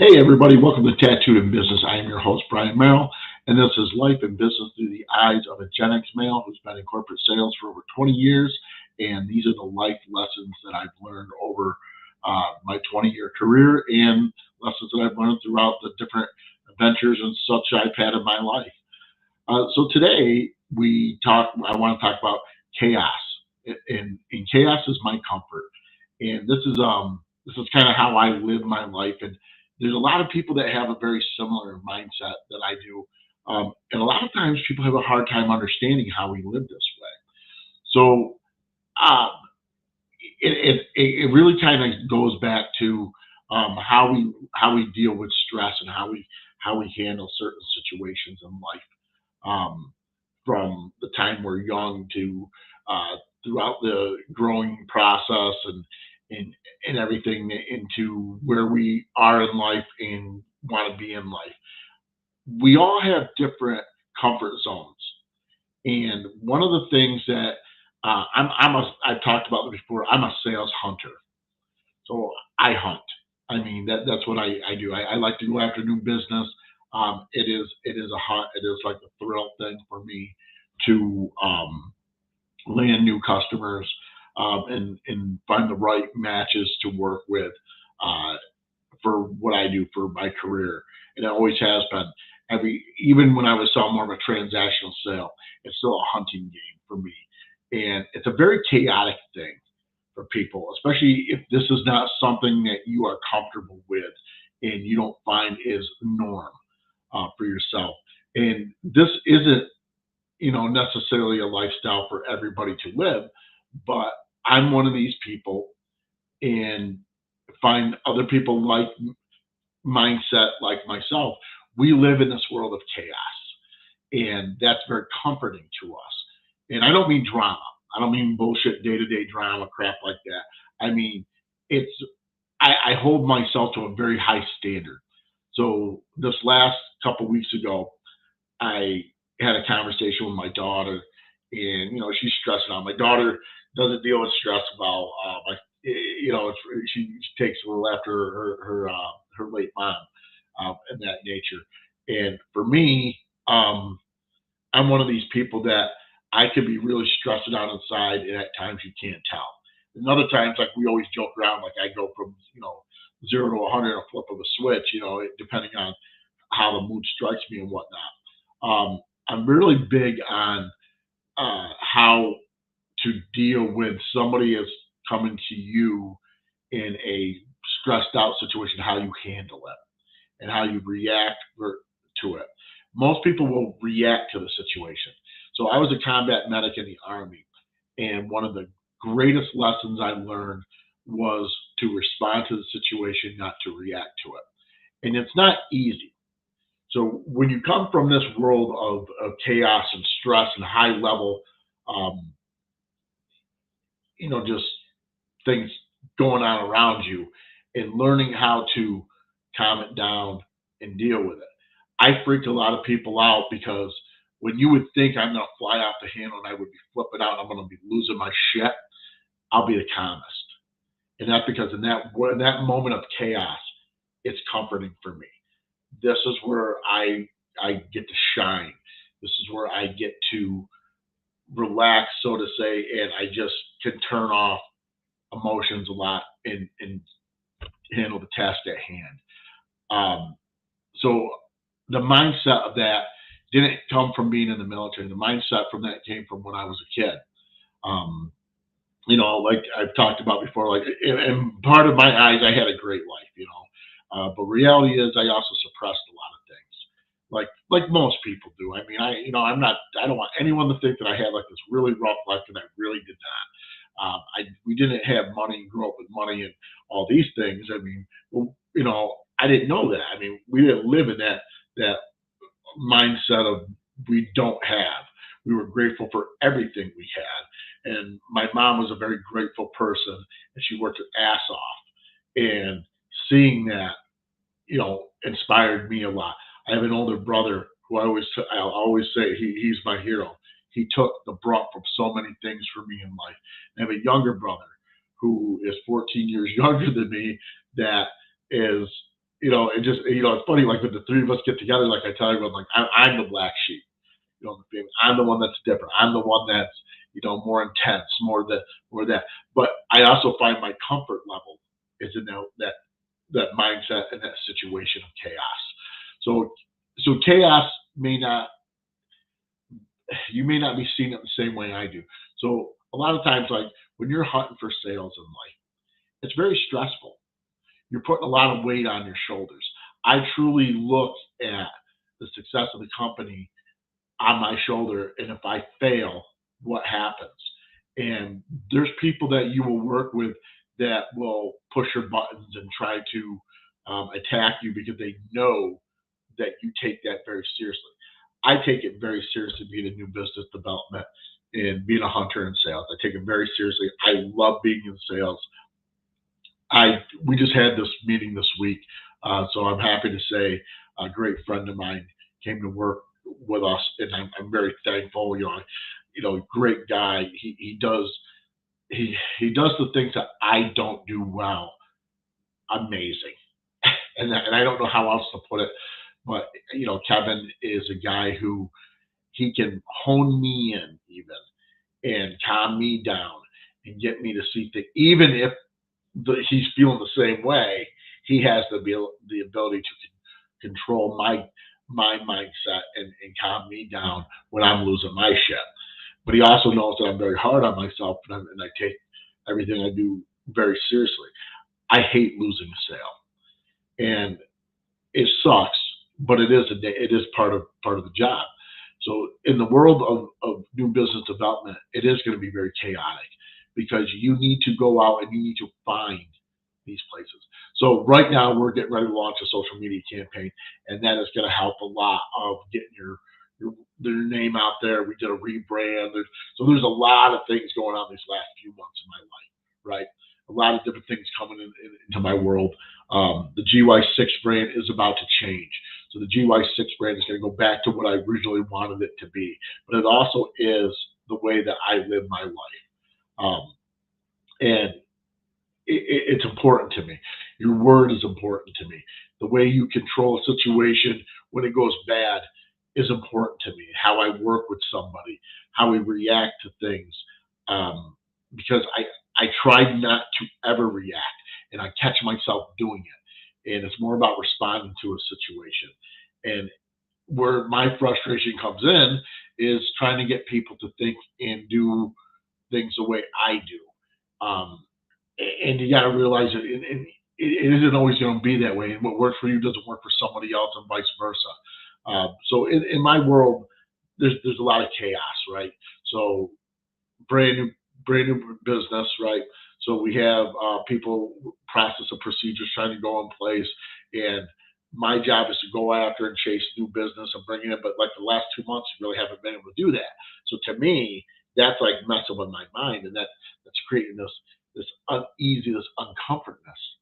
Hey everybody, welcome to Tattooed in Business. I am your host, Brian Merrill, and this is Life and Business Through the Eyes of a Gen X male who's been in corporate sales for over 20 years. And these are the life lessons that I've learned over my 20-year career and lessons that I've learned throughout the different adventures and such I've had in my life. So today I want to talk about chaos. And chaos is my comfort. And this is kind of how I live my life. And there's a lot of people that have a very similar mindset that I do. And a lot of times people have a hard time understanding how we live this way. So um, it really kind of goes back to how we deal with stress and how we handle certain situations in life, um, from the time we're young to uh, throughout the growing process and everything into where we are in life and want to be in life. We all have different comfort zones, and one of the things that I've talked about this before. I'm a sales hunter, so I hunt. I mean that's what I do. I like to go after new business. It is a hunt. It is like a thrill thing for me to land new customers, and find the right matches to work with uh, for what I do for my career. And it always has been. Even when I was selling more of a transactional sale, it's still a hunting game for me. And it's a very chaotic thing for people, especially if this is not something that you are comfortable with and you don't find is norm for yourself. And this isn't, necessarily a lifestyle for everybody to live, but I'm one of these people and find other people like mindset like myself. We live in this world of chaos, and that's very comforting to us. And I don't mean drama. I don't mean bullshit day to day drama crap like that. I mean it's I hold myself to a very high standard. So this last couple weeks ago, I had a conversation with my daughter, and she's stressing out. My daughter doesn't deal with stress well. She takes a little after her late mom, and that nature. And for me, I'm one of these people that I can be really stressed out inside, and at times you can't tell. And other times, like we always joke around, like I go from 0 to 100 a flip of a switch, depending on how the mood strikes me and whatnot. I'm really big on how to deal with somebody is coming to you in a stressed out situation, how you handle it and how you to it. Most people will react to the situation. So I was a combat medic in the Army, and one of the greatest lessons I learned was to respond to the situation, not to react to it. And it's not easy. So when you come from this world of chaos and stress and high level, um, just things going on around you, and learning how to calm it down and deal with it. I freaked a lot of people out because when you would think I'm going to fly off the handle and I would be flipping out, I'm going to be losing my shit, I'll be the calmest. And that's because in that moment of chaos, it's comforting for me. This is where I get to shine. This is where I get to relax, so to say, and I just can turn off emotions a lot and handle the task at hand. So the mindset of that didn't come from being in the military. The mindset from that came from when I was a kid. Um, like I've talked about before, like in part of my eyes, I had a great life, but reality is I also suppressed a lot of things, like most people do. I mean, I don't want anyone to think that I had like this really rough life, and I really did not. We didn't have money, grow up with money, and all these things. I mean, well, I didn't know that. I mean, we didn't live in that mindset of we don't have. We were grateful for everything we had, and my mom was a very grateful person, and she worked her ass off. And seeing that, inspired me a lot. I have an older brother who I'll always say he's my hero. He took the brunt from so many things for me in life. I have a younger brother who is 14 years younger than me that is it just, it's funny, like when the three of us get together, like I tell everyone, like I'm the black sheep, in the family. I'm the one that's different. I'm the one that's, more intense, more that. But I also find my comfort level is in that mindset and that situation of chaos. So chaos may not, you may not be seeing it the same way I do. So a lot of times, like when you're hunting for sales in life, it's very stressful. You're putting a lot of weight on your shoulders. I truly look at the success of the company on my shoulder, and if I fail, what happens? And there's people that you will work with that will push your buttons and try to attack you because they know that you take that very seriously. I take it very seriously being in new business development and being a hunter in sales. I take it very seriously. I love being in sales. We just had this meeting this week, so I'm happy to say a great friend of mine came to work with us, and I'm very thankful. Great guy. He does the things that I don't do well. Amazing, and I don't know how else to put it, but Kevin is a guy who he can hone me in even and calm me down and get me to see things, even if he's feeling the same way. He has the ability to control my mindset and calm me down when I'm losing my shit. But he also knows that I'm very hard on myself, and I take everything I do very seriously. I hate losing a sale, and it sucks, but it is part of the job. So in the world of new business development, it is going to be very chaotic because you need to go out and you need to find these places. So right now we're getting ready to launch a social media campaign, and that is going to help a lot of getting your name out there. We did a rebrand. There's a lot of things going on these last few months in my life, right? A lot of different things coming into my world. The GY6 brand is about to change. So the GY6 brand is going to go back to what I originally wanted it to be, but it also is the way that I live my life. And it's important to me. Your word is important to me. The way you control a situation when it goes bad is important to me. How I work with somebody, how we react to things, because I try not to ever react, and I catch myself doing it. And it's more about responding to a situation. And where my frustration comes in is trying to get people to think and do things the way I do. And you got to realize it isn't always going to be that way. And what works for you doesn't work for somebody else, and vice versa. So in my world, there's a lot of chaos, right? So brand new business, right? So we have people, process and procedures trying to go in place, and my job is to go after and chase new business and bring it in. But like the last 2 months, we really haven't been able to do that. So to me, that's like messing with my mind, and that's creating this uneasiness, uncomfortness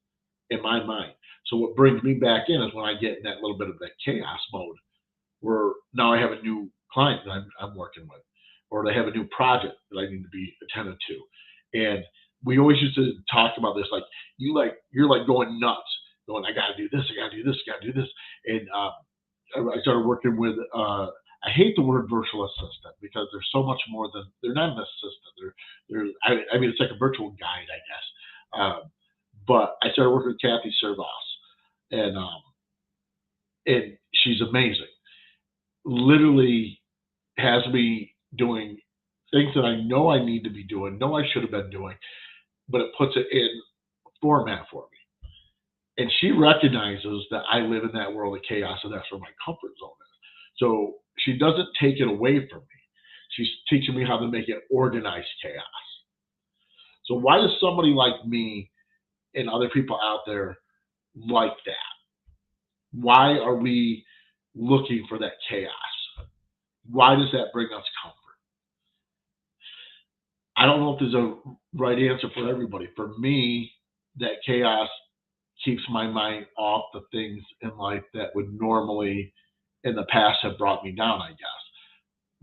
in my mind. So what brings me back in is when I get in that little bit of that chaos mode, where now I have a new client that I'm working with, or they have a new project that I need to be attentive to. And we always used to talk about this, like you're like going nuts, going, I got to do this, I got to do this, I got to do this. And I started working with. I hate the word virtual assistant because there's so much more than they're not an assistant. I mean, it's like a virtual guide, I guess. But I started working with Kathy Servos, and she's amazing. Literally has me doing things that I know I need to be doing, know I should have been doing, but it puts it in format for me. And she recognizes that I live in that world of chaos, and that's where my comfort zone is. So she doesn't take it away from me. She's teaching me how to make it organized chaos. So why does somebody like me and other people out there like that? Why are we looking for that chaos? Why does that bring us comfort? I don't know if there's a right answer for everybody. For me, that chaos keeps my mind off the things in life that would normally in the past have brought me down, I guess.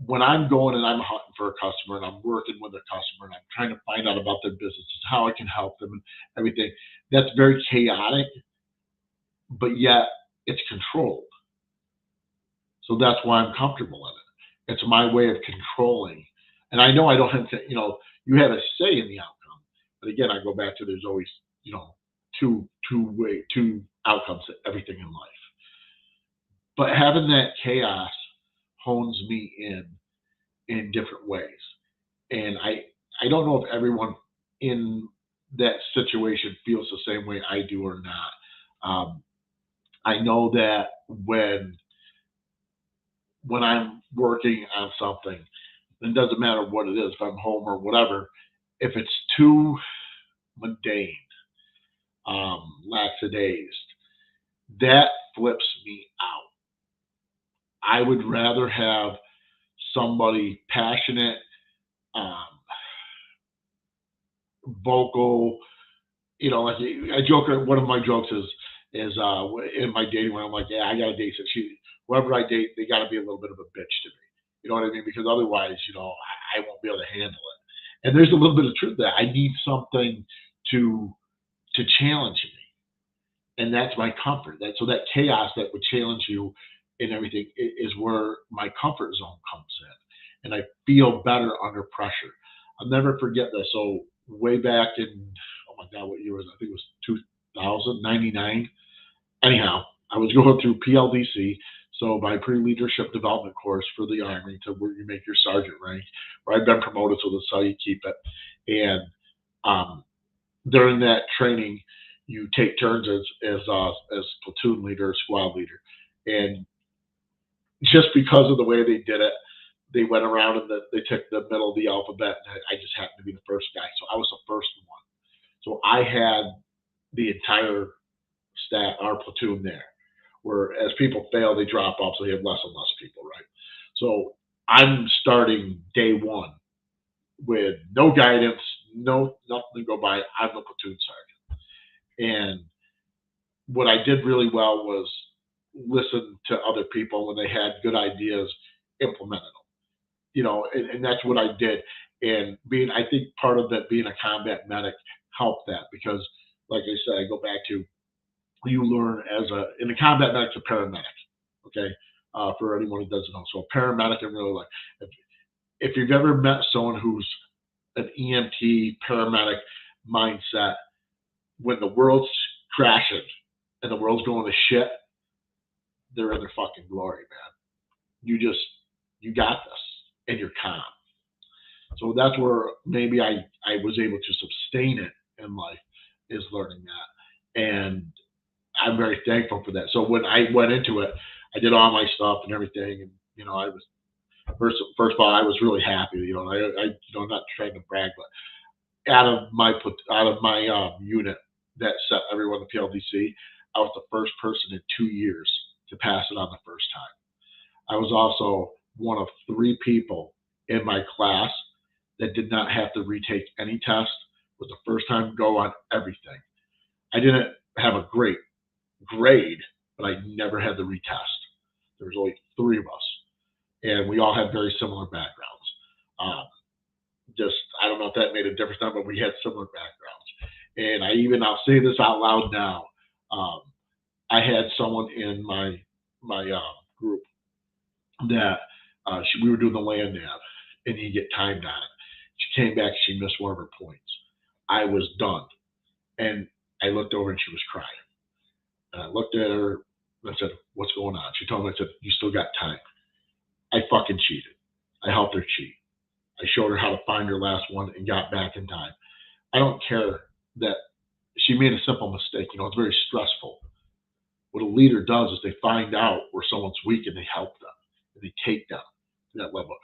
When I'm going and I'm hunting for a customer and I'm working with a customer and I'm trying to find out about their businesses, how I can help them and everything, that's very chaotic. but yet it's controlled. So that's why I'm comfortable in it. It's my way of controlling. And I know I don't have to, you have a say in the outcome. But again, I go back to there's always, two outcomes to everything in life. But having that chaos hones me in different ways. And I don't know if everyone in that situation feels the same way I do or not. I know that when I'm working on something, it doesn't matter what it is, if I'm home or whatever, if it's too mundane, lackadaised, that flips me out. I would rather have somebody passionate, um, vocal, like I joke. One of my jokes is in my dating when I'm like, yeah, I got to date. So whoever I date, they got to be a little bit of a bitch to me. You know what I mean? Because otherwise, I won't be able to handle it. And there's a little bit of truth there. I need something to challenge me, and that's my comfort. So that chaos that would challenge you and everything is where my comfort zone comes in, and I feel better under pressure. I'll never forget this. So way back in, oh my God, what year was it? I think it was 2099. Anyhow, I was going through PLDC, so my pre-leadership development course for the Army, to where you make your sergeant rank, where I've been promoted, so that's how you keep it. And um, during that training, you take turns as platoon leader, squad leader, and just because of the way they did it, they went around and they took the middle of the alphabet, and I just happened to be the first guy, so I was the first one. So I had the entire our platoon there. Where as people fail, they drop off, so you have less and less people, right? So I'm starting day one with no guidance, nothing to go by. I'm the platoon sergeant, and what I did really well was listen to other people when they had good ideas, implemented them. And that's what I did. And I think part of that being a combat medic helped that because, like I said, I go back to you learn in a combat medic's a paramedic. Okay, for anyone who doesn't know, so a paramedic in real life. If you've ever met someone who's an EMT paramedic mindset, when the world's crashing and the world's going to shit, they're in their fucking glory, man. You got this, and you're calm. So that's where maybe I was able to sustain it in life, is learning that. And I'm very thankful for that. So when I went into it, I did all my stuff and everything. And, I was, first of all, I was really happy. I'm not trying to brag, but out of my unit that set everyone the PLDC, I was the first person in 2 years to pass it on the first time. I was also one of 3 people in my class that did not have to retake any test. It was the first time go on everything. I didn't have a great grade, but I never had to retest. There was only 3 of us, and we all had very similar backgrounds. I don't know if that made a difference, but we had similar backgrounds. And I'll say this out loud now. I had someone in my group that we were doing the land nav, and you get timed on it. She came back, she missed one of her points. I was done, and I looked over and she was crying. And I looked at her and I said, "What's going on?" She told me, I said, "You still got time." I fucking cheated. I helped her cheat. I showed her how to find her last one and got back in time. I don't care that she made a simple mistake. It's very stressful. What a leader does is they find out where someone's weak and they help them and they take them to that level.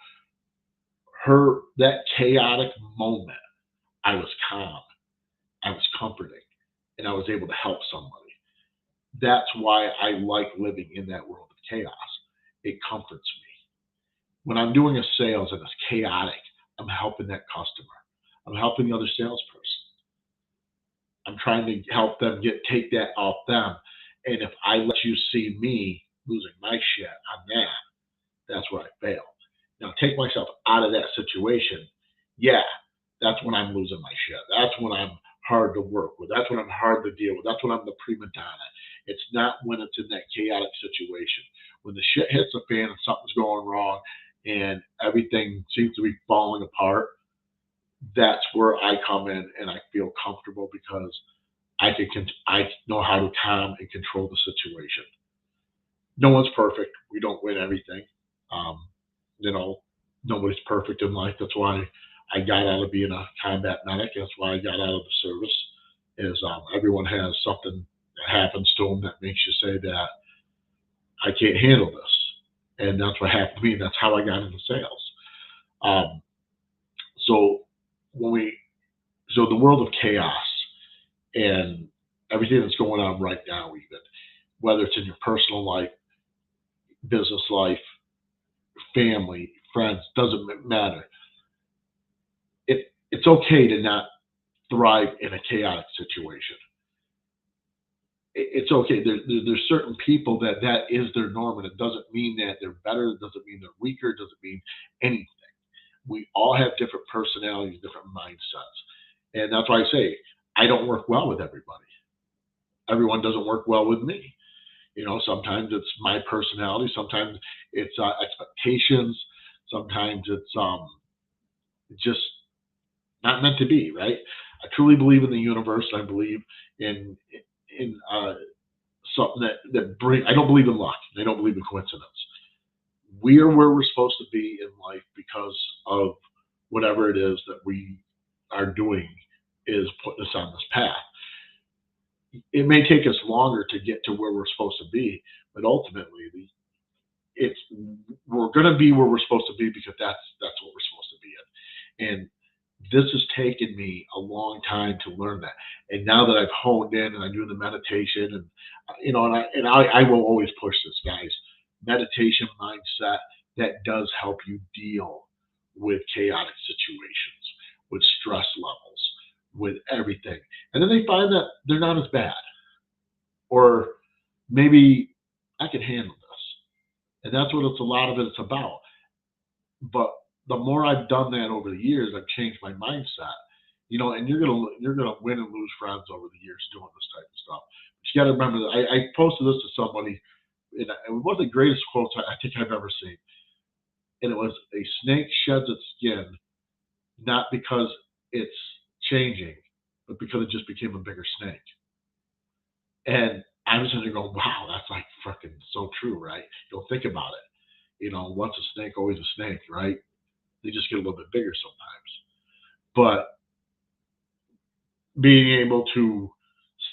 That chaotic moment, I was calm, I was comforting, and I was able to help somebody. That's why I like living in that world of chaos. It comforts me. When I'm doing a sales and it's chaotic, I'm helping that customer. I'm helping the other salesperson. I'm trying to help them take that off them. And if I let you see me losing my shit on that's where I fail. Now, take myself out of that situation. Yeah, that's when I'm losing my shit. That's when I'm hard to work with. That's when I'm hard to deal with. That's when I'm the prima donna. It's not when it's in that chaotic situation. When the shit hits the fan and something's going wrong and everything seems to be falling apart, that's where I come in and I feel comfortable because I know how to calm and control the situation. No one's perfect. We don't win everything. Um, you know, nobody's perfect in life. That's why I got out of being a combat medic. That's why I got out of the service. Is everyone has something that happens to them that makes you say that I can't handle this, and that's what happened to me. That's how I got into sales. Um, so when we so the world of chaos and everything that's going on right now, even whether it's in your personal life, business life, family, friends, doesn't matter. It's okay to not thrive in a chaotic situation. It's okay. There's certain people that is their norm, and it doesn't mean that they're better. It doesn't mean they're weaker. It doesn't mean anything. We all have different personalities, different mindsets, and that's why I say I don't work well with everybody. Everyone doesn't work well with me. Sometimes it's my personality. Sometimes it's expectations. Sometimes it's just not meant to be, right? I truly believe in the universe. I believe in something that bring. I don't believe in luck. I don't believe in coincidence. We are where we're supposed to be in life because of whatever it is that we are doing is putting us on this path. It may take us longer to get to where we're supposed to be, but ultimately, it's we're going to be where we're supposed to be because that's what we're supposed to be in. And this has taken me a long time to learn that. And now that I've honed in and I do the meditation and I will always push this, guys. Meditation mindset that does help you deal with chaotic situations, with stress levels, with everything. And then they find that they're not as bad. Or maybe I can handle this. And that's what a lot of it's about. But the more I've done that over the years, I've changed my mindset. And you're gonna win and lose friends over the years doing this type of stuff. But you got to remember that I posted this to somebody, and it was one of the greatest quotes I think I've ever seen. And it was, "A snake sheds its skin not because it's changing, but because it just became a bigger snake." And I was sitting there going, "Wow, that's like fucking so true, right?" You'll think about it. Once a snake, always a snake, right? They just get a little bit bigger sometimes. But being able to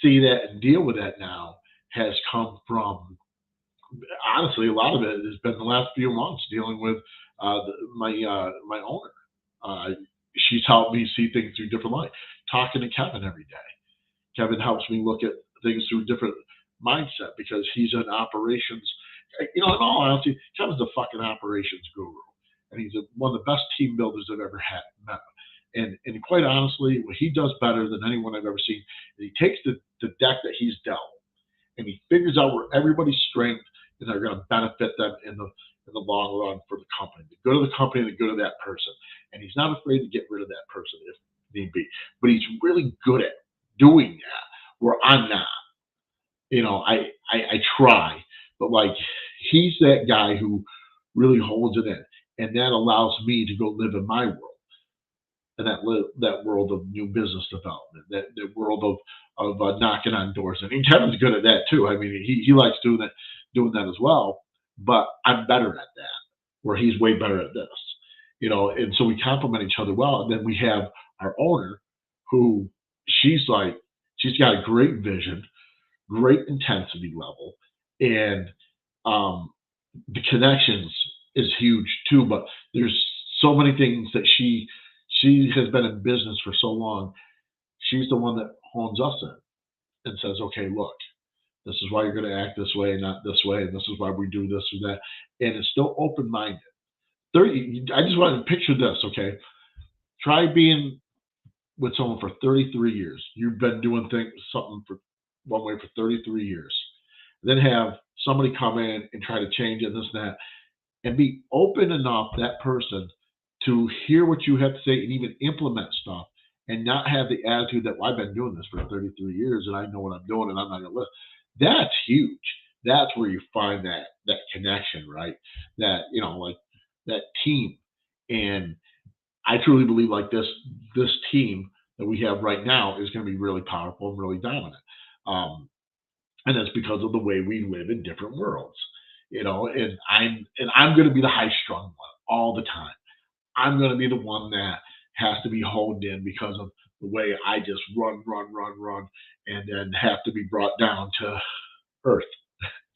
see that and deal with that now has come from, honestly, a lot of it has been the last few months dealing with my owner. Uh, she's helped me see things through different light. Talking to Kevin every day. Kevin helps me look at things through different mindset because he's an operations. In all honesty, Kevin's a fucking operations guru, and he's one of the best team builders I've ever met. And quite honestly, what he does better than anyone I've ever seen is he takes the deck that he's dealt and he figures out where everybody's strength and they're going to benefit them in the long run for the company, the good of the company, and the good of that person. And he's not afraid to get rid of that person if need be. But he's really good at doing that where I'm not. I try, but like he's that guy who really holds it in, and that allows me to go live in my world, and that world of new business development, that world of knocking on doors. I mean, Kevin's good at that too. I mean, he likes doing that as well. But I'm better at that, where he's way better at this. And so we complement each other well. And then we have our owner, who she's got a great vision, great intensity level, and the connections is huge too. But there's so many things that she has been in business for so long. She's the one that hones us in and says, "Okay, look, this is why you're going to act this way, not this way, and this is why we do this or that." And it's still open-minded. I just want to picture this, okay? Try being with someone for 33 years. You've been doing something for one way for 33 years. Then have somebody come in and try to change it, this and that, and be open enough, that person, to hear what you have to say and even implement stuff and not have the attitude that, "Well, I've been doing this for 33 years and I know what I'm doing and I'm not going to listen." That's huge. That's where you find that connection, right? That, like that team. And I truly believe like this team that we have right now is going to be really powerful and really dominant. Um, and that's because of the way we live in different worlds, and I'm going to be the high strung one all the time. I'm going to be the one that has to be honed in because of the way I just run, run, run, run, and then have to be brought down to earth,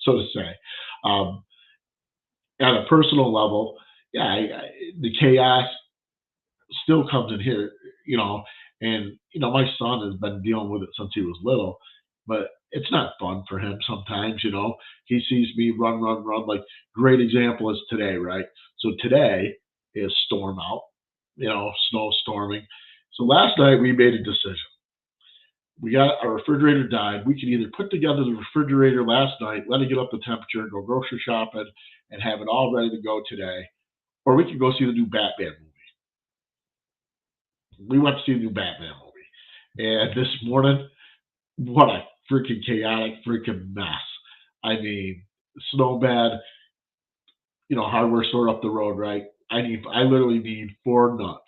so to say. Um, at a personal level, yeah, the chaos still comes in here, you know, and my son has been dealing with it since he was little, but it's not fun for him sometimes. He sees me run, run, run. Like, great example is today, right? So today is storm out, snow storming. So last night we made a decision. We got our refrigerator died. We could either put together the refrigerator last night, let it get up to temperature, go grocery shopping, and have it all ready to go today, or we could go see the new Batman movie. We went to see the new Batman movie, and this morning, what a freaking chaotic freaking mess. I mean, snow bad, hardware store up the road, right? I literally need four nuts.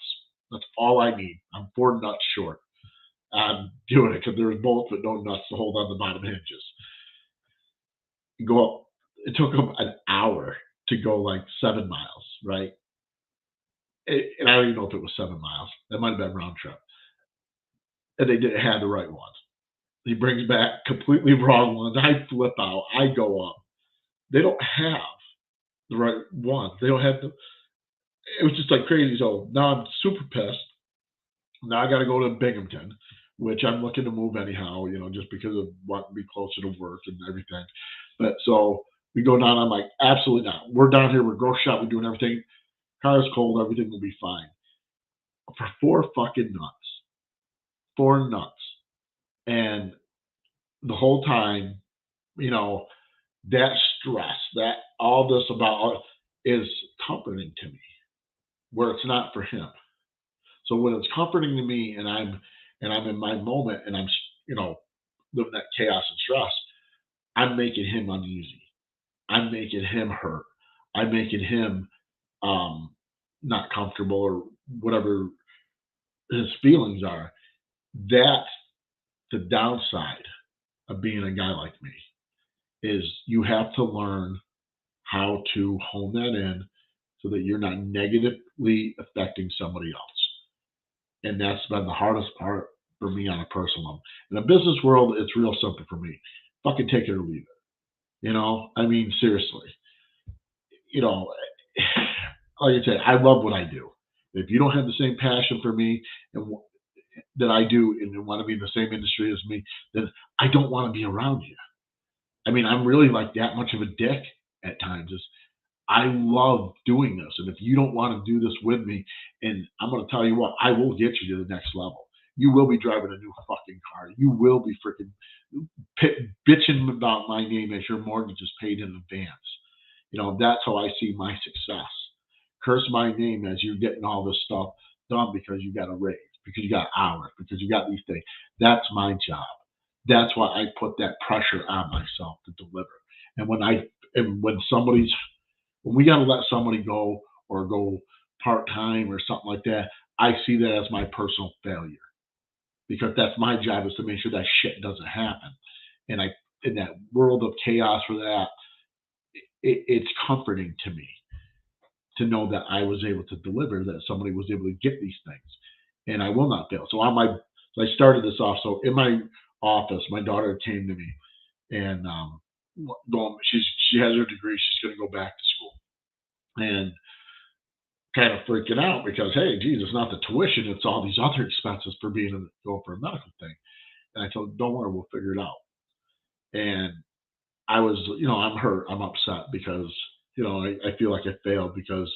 That's all I need. I'm four nuts short. I'm doing it because there's bolts but no nuts to hold on the bottom hinges. Go up. It took them an hour to go like 7 miles, right? And I don't even know if it was 7 miles. That might have been round trip. And they didn't have the right ones. He brings back completely wrong ones. I flip out. I go up. They don't have the right ones. They don't have the. It was just like crazy. So now I'm super pissed. Now I got to go to Binghamton, which I'm looking to move anyhow, just because of wanting to be closer to work and everything. But so we go down. I'm like, absolutely not. We're down here. We're grocery shop. We're doing everything. Car's cold. Everything will be fine. For four fucking nuts. Four nuts. And the whole time, you know, that stress, that all this about is comforting to me, where it's not for him. So when it's comforting to me, and I'm in my moment, and I'm you know living that chaos and stress, I'm making him uneasy. I'm making him hurt. I'm making him um, not comfortable or whatever his feelings are. That's the downside of being a guy like me is you have to learn how to hone that in so that you're not negatively affecting somebody else. And that's been the hardest part for me on a personal level. In a business world, it's real simple for me. Fucking take it or leave it. I mean, seriously. You know, like I said, I love what I do. If you don't have the same passion for me and that I do, and want to be in the same industry as me, then I don't want to be around you. I mean, I'm really like that much of a dick at times. I love doing this. And if you don't want to do this with me, and I'm going to tell you what, I will get you to the next level. You will be driving a new fucking car. You will be freaking bitching about my name as your mortgage is paid in advance. That's how I see my success. Curse my name as you're getting all this stuff done because you got a raise, because you got hours, because you got these things. That's my job. That's why I put that pressure on myself to deliver. And when we got to let somebody go or go part time or something like that, I see that as my personal failure because that's my job is to make sure that shit doesn't happen. And in that world of chaos for that, it's comforting to me to know that I was able to deliver, that somebody was able to get these things, and I will not fail. So I started this off. So in my office, my daughter came to me and she has her degree. She's going to go back to school and kind of freaking out because, hey, geez, it's not the tuition, it's all these other expenses for going for a medical thing. And I told her, don't worry, we'll figure it out. And I was, I'm hurt, I'm upset because, I feel like I failed because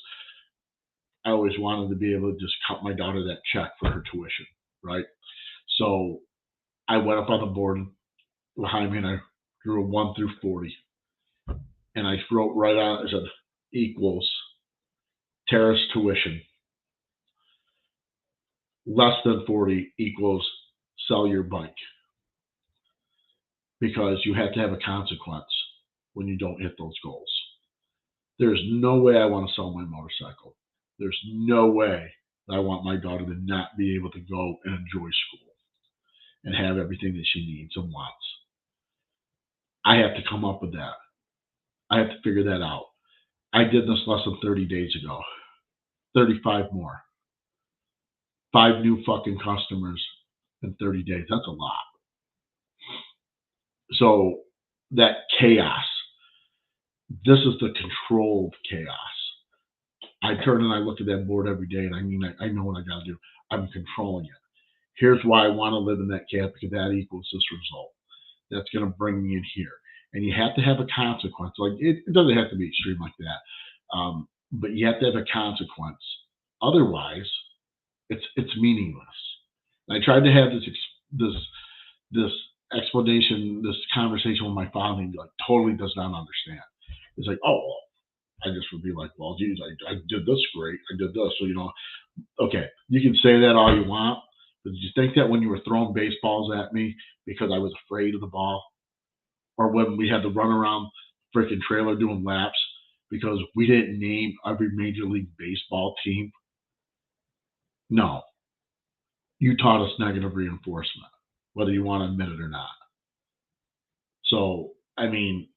I always wanted to be able to just cut my daughter that check for her tuition, right? So I went up on the board behind me and I drew a 1 through 40. And I wrote right on it, I said, equals terrace tuition. Less than 40 equals sell your bike. because you have to have a consequence when you don't hit those goals. There's no way I want to sell my motorcycle. There's no way that I want my daughter to not be able to go and enjoy school and have everything that she needs and wants. I have to come up with that. I have to figure that out. I did this less than 30 days ago. 35 more. 5 new fucking customers in 30 days. That's a lot. So that chaos, this is the controlled chaos. I turn and I look at that board every day, and I know what I got to do. I'm controlling it. Here's why I want to live in that chaos, because that equals this result. That's going to bring me in here. And you have to have a consequence. Like it doesn't have to be extreme like that, but you have to have a consequence. Otherwise, it's meaningless. And I tried to have this explanation, this conversation with my father, and he like totally does not understand. It's like, oh, I just would be like, well, geez, I did this great. I did this. So, okay, you can say that all you want, but did you think that when you were throwing baseballs at me because I was afraid of the ball? Or when we had to run around freaking trailer doing laps because we didn't name every Major League Baseball team? No. You taught us negative reinforcement, whether you want to admit it or not. So, I mean,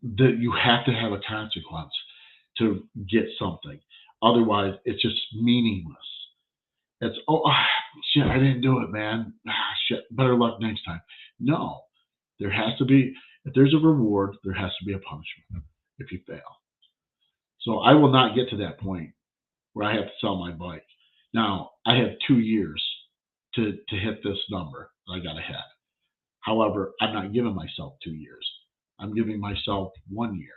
you have to have a consequence to get something. Otherwise, it's just meaningless. It's, shit, I didn't do it, man. Shit, better luck next time. No, there has to be, if there's a reward, there has to be a punishment if you fail. So I will not get to that point where I have to sell my bike. Now, I have 2 years to hit this number that I got to hit. However, I'm not giving myself 2 years. I'm giving myself 1 year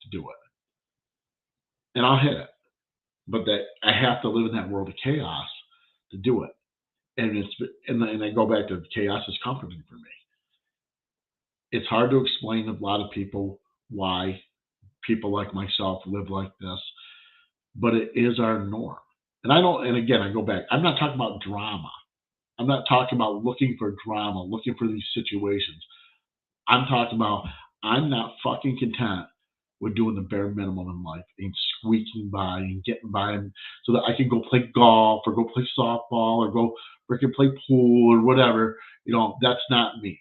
to do it. And I'll hit it. But that I have to live in that world of chaos to do it. And I go back to chaos is comforting for me. It's hard to explain to a lot of people why people like myself live like this, but it is our norm. And again, I go back, I'm not talking about drama. I'm not talking about looking for drama, looking for these situations. I'm talking about I'm not fucking content with doing the bare minimum in life and squeaking by and getting by so that I can go play golf or go play softball or go freaking play pool or whatever. That's not me.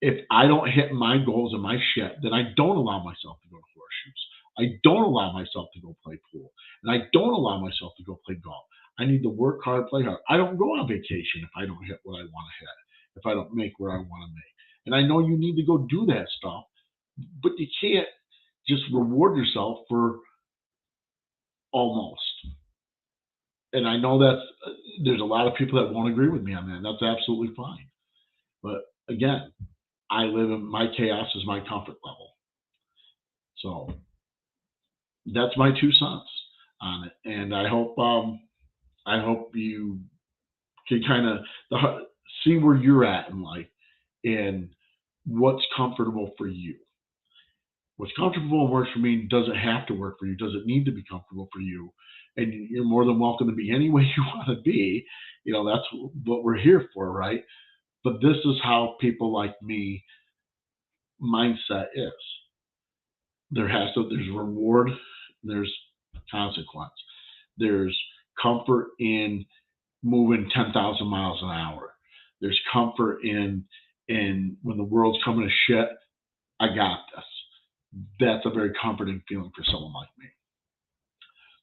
If I don't hit my goals and my shit, then I don't allow myself to go to horseshoes. I don't allow myself to go play pool. And I don't allow myself to go play golf. I need to work hard, play hard. I don't go on vacation if I don't hit what I want to hit, if I don't make what I want to make. And I know you need to go do that stuff, but you can't just reward yourself for almost. And I know there's a lot of people that won't agree with me on that. And that's absolutely fine. But again, I live in my chaos is my comfort level. So that's my 2 cents on it. And I hope you can kind of see where you're at in life and what's comfortable for you. What's comfortable and works for me doesn't have to work for you, doesn't need to be comfortable for you. And you're more than welcome to be any way you want to be. That's what we're here for, right? But this is how people like me mindset is. There's reward, there's consequence. There's comfort in moving 10,000 miles an hour. There's comfort in when the world's coming to shit, I got this. That's a very comforting feeling for someone like me.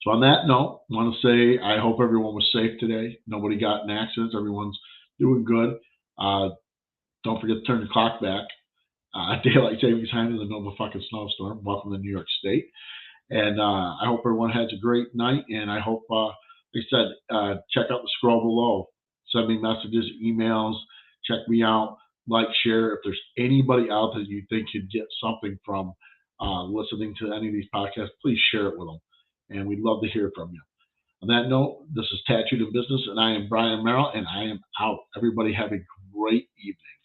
So on that note, I want to say I hope everyone was safe today. Nobody got in accidents. Everyone's doing good. Don't forget to turn the clock back. Daylight savings time in the middle of a fucking snowstorm. Welcome to New York State. And I hope everyone has a great night. And I hope, like I said, check out the scroll below. Send me messages, emails. Check me out. Like, share. If there's anybody out there you think could get something from listening to any of these podcasts, please share it with them. And we'd love to hear from you. On that note, this is Tattooed in Business, and I am Brian Merrill, and I am out. Everybody have a great evening.